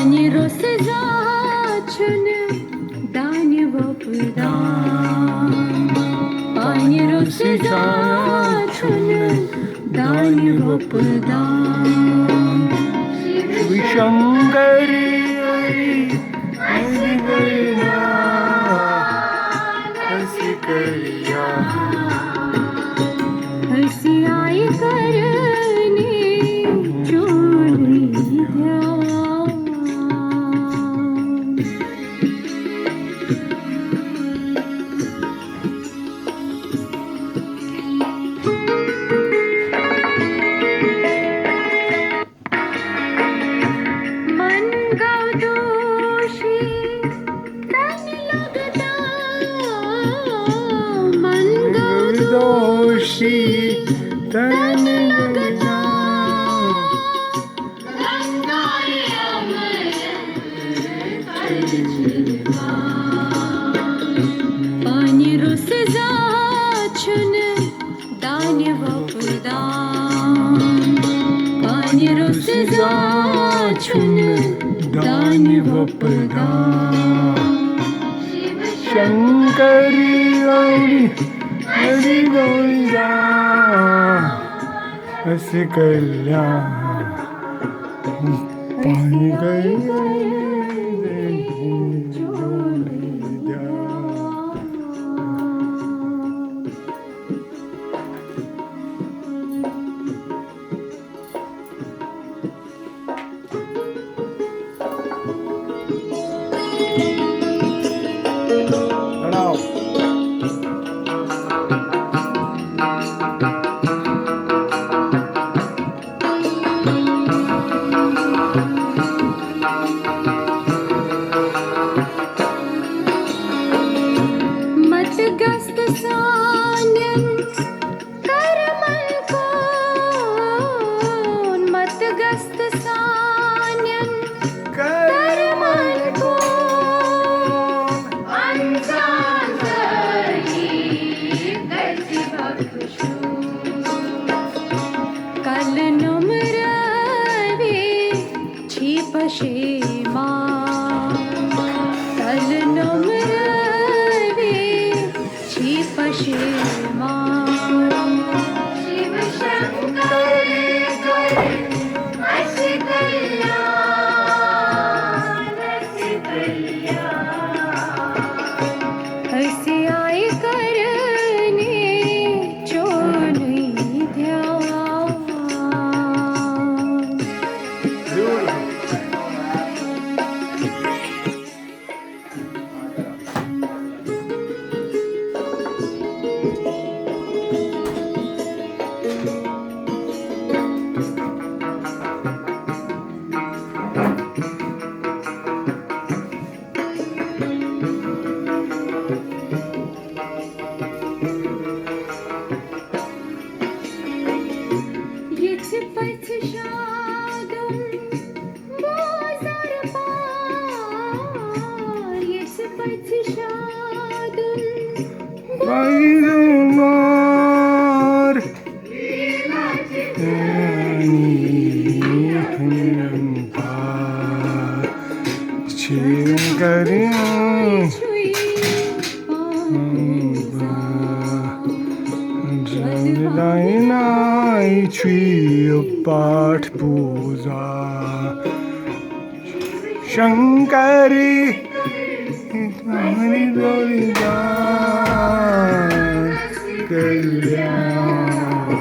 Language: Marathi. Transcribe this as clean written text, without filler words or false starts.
पाणी रोस जाचून दानी वपदान पाणी रोस जाचून दानी वपदान विशंकरी हरि गया हसी करिया हसी आई करने चोरी द्या दोषी तन लगना पाणी रोस जाचून दानी वपदान पाणी रोस जाचून दानी वपदान शंकरी हरि गोविंदा हसी कल्याण पाणी गया मतगस्त सान्यं करमल कोण मतगस्त सान्यं करमल कोण अंजांजली कैसी बख्शू कल नुमरवे छिपशे कल नुमरवे छिपशे शिव शंकरी हसी कल्याण हसी कल्याण हसी आई करने चोरी द्या पाठ पूजा शंकरी हरि गोविंदा कल्याण